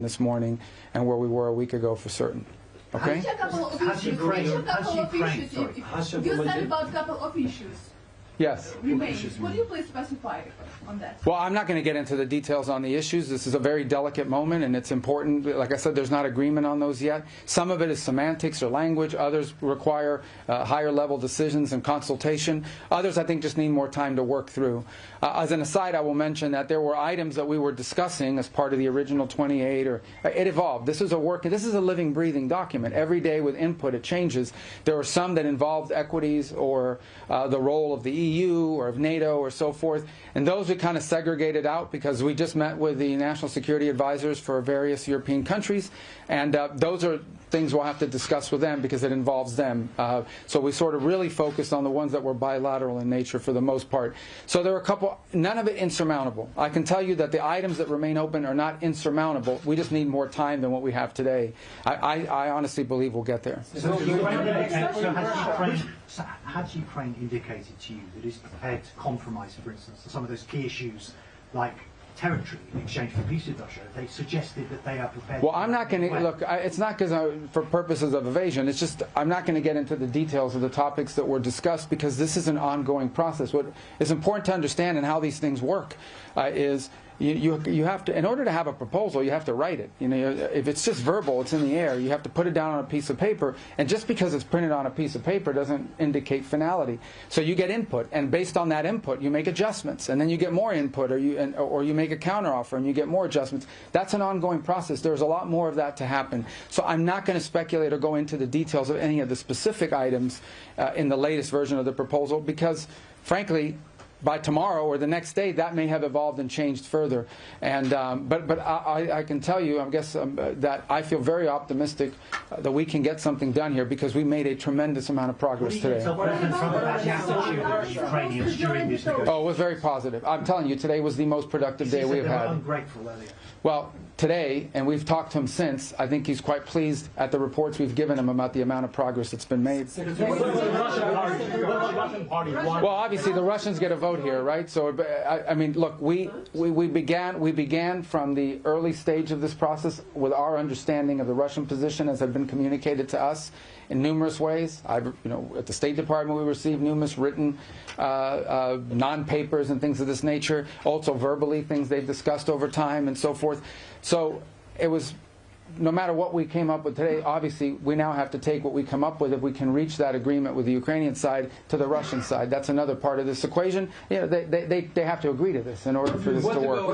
this morning and where we were a week ago for certain. Okay? You said about a couple of issues. Yes. Remain. Would you please specify on that? Well, I'm not going to get into the details on the issues. This is a very delicate moment, and it's important. Like I said, there's not agreement on those yet. Some of it is semantics or language. Others require higher-level decisions and consultation. Others, I think, just need more time to work through. As an aside, I will mention that there were items that we were discussing as part of the original 28, or it evolved. This is a living, breathing document. Every day with input, it changes. There were some that involved equities or the role of the EU or of NATO or so forth, and those we kind of segregated out because we just met with the national security advisors for various European countries, and those are things we'll have to discuss with them because it involves them. So we sort of really focused on the ones that were bilateral in nature for the most part. So there are a couple, none of it insurmountable. I can tell you that the items that remain open are not insurmountable. We just need more time than what we have today. I honestly believe we'll get there. So has Ukraine indicated to you that it's prepared to compromise, for instance, some of those key issues like territory in exchange for peace with Russia? They suggested that they are prepared. Well, I'm not going to look. It's not because for purposes of evasion. It's just I'm not going to get into the details of the topics that were discussed because this is an ongoing process. What is important to understand and how these things work is. You have to, in order to have a proposal, you have to write it. You know, if it's just verbal, it's in the air. You have to put it down on a piece of paper, and just because it's printed on a piece of paper doesn't indicate finality. So you get input, and based on that input, you make adjustments, and then you get more input, or you make a counteroffer, and you get more adjustments. That's an ongoing process. There's a lot more of that to happen. So I'm not going to speculate or go into the details of any of the specific items in the latest version of the proposal because, frankly, by tomorrow or the next day, that may have evolved and changed further. And but I can tell you, I guess that I feel very optimistic that we can get something done here because we made a tremendous amount of progress today. So President Trump about the attitude of the Ukrainians during this negotiation? Oh, it was very positive. I'm telling you, today was the most productive day we've had. Ungrateful earlier. Well, today, and we've talked to him since, I think he's quite pleased at the reports we've given him about the amount of progress that's been made. Well, obviously the Russians get a vote here, right? So, I mean, look, we began from the early stage of this process with our understanding of the Russian position as had been communicated to us in numerous ways. At the State Department, we received numerous written non-papers and things of this nature, also verbally, things they've discussed over time and so forth. So it was, no matter what we came up with today, obviously we now have to take what we come up with if we can reach that agreement with the Ukrainian side to the Russian side. That's another part of this equation. You know, they have to agree to this in order for this to work.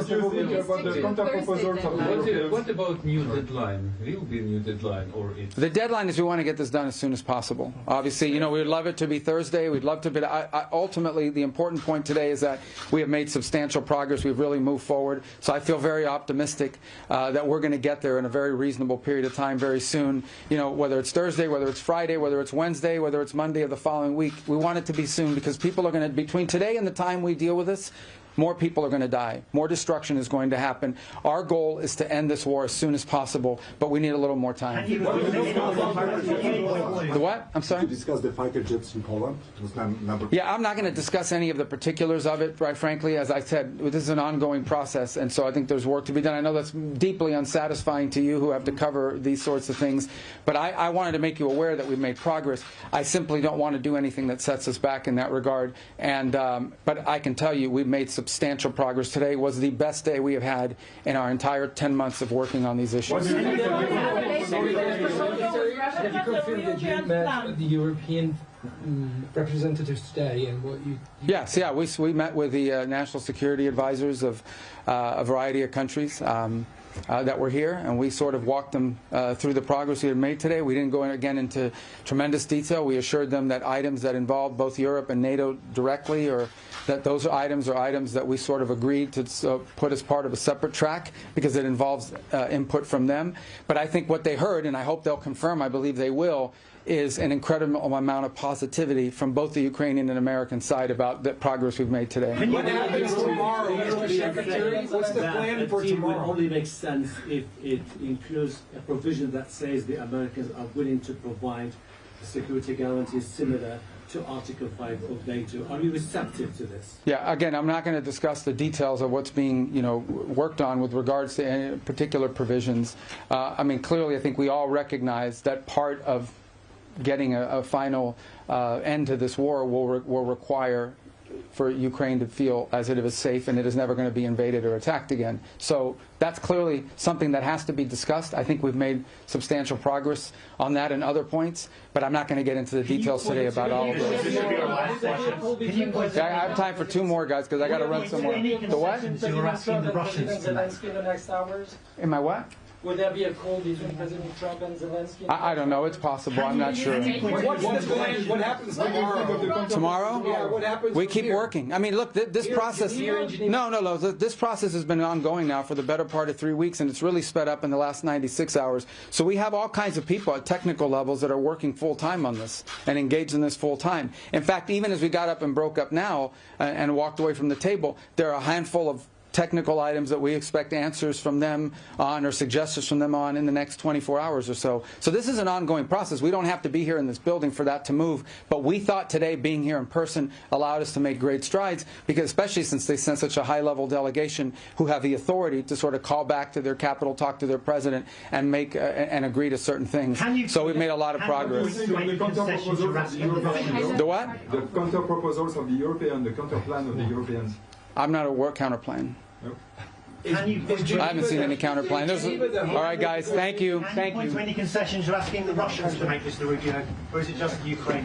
What about new deadline? Will be a new deadline or it? The deadline is we want to get this done as soon as possible. Obviously, you know, we'd love it to be Thursday. We'd love to be. Ultimately, the important point today is that we have made substantial progress. We've really moved forward. So I feel very optimistic that we're going to get there in a very reasonable period of time very soon. You know, whether it's Thursday, whether it's Friday, whether it's Wednesday, whether it's Monday of the following week, we want it to be soon because people are going to, between today and the time we deal with this, more people are going to die. More destruction is going to happen. Our goal is to end this war as soon as possible, but we need a little more time. The what? I'm sorry? Did you discuss the fighter jets in Poland? Yeah, I'm not going to discuss any of the particulars of it, right, frankly. As I said, this is an ongoing process, and so I think there's work to be done. I know that's deeply unsatisfying to you who have to cover these sorts of things, but I wanted to make you aware that we've made progress. I simply don't want to do anything that sets us back in that regard, and but I can tell you we've made substantial progress. Today was the best day we have had in our entire 10 months of working on these issues. Have you confirmed that you met the European representatives today and what you... Yes, yeah, we met with the national security advisors of a variety of countries that were here, and we sort of walked them through the progress we had made today. We didn't go again into tremendous detail. We assured them that items that involved both Europe and NATO directly, or that those items are items that we sort of agreed to put as part of a separate track because it involves input from them. But I think what they heard, and I hope they'll confirm, I believe they will, is an incredible amount of positivity from both the Ukrainian and American side about the progress we've made today. What happens tomorrow, Mr. Secretary? What's the plan for tomorrow? It only makes sense if it includes a provision that says the Americans are willing to provide security guarantees similar to Article 5 of NATO? Are you receptive to this? Yeah, again, I'm not going to discuss the details of what's being, worked on with regards to any particular provisions. I mean, clearly, I think we all recognize that part of getting a final end to this war will require for Ukraine to feel as it is safe and it is never going to be invaded or attacked again. So that's clearly something that has to be discussed. I think we've made substantial progress on that and other points, but I'm not going to get into the details today about all of those. I have time for two more, guys, because I got to run somewhere. The what? You're asking the Russians to make. Zelenskyy in the next hours? Am I what? Would there be a call between President Trump and Zelenskyy? I don't know. It's possible. I'm not sure. What's the plan? What happens tomorrow? Tomorrow? Yeah, what happens We from keep here? working. I mean, look, this process. here in Geneva? No. This process has been ongoing now for the better part of 3 weeks, and it's really sped up in the last 96 hours. So we have all kinds of people at technical levels that are working full time on this and engaged in this full time. In fact, even as we got up and broke up now and walked away from the table, there are a handful of technical items that we expect answers from them on or suggestions from them on in the next 24 hours or so. So this is an ongoing process. We don't have to be here in this building for that to move, but we thought today being here in person allowed us to make great strides, because especially since they sent such a high-level delegation who have the authority to sort of call back to their capital, talk to their president, and make and agree to certain things. So we've made a lot of progress. The what? The counter proposals of the European, the counter plan of the Europeans. I'm not aware counter plan. I haven't seen any counter plan. All right, guys. Thank you. Can you point to any concessions you're asking the Russians to make, Mr. Rubio, or is it just Ukraine?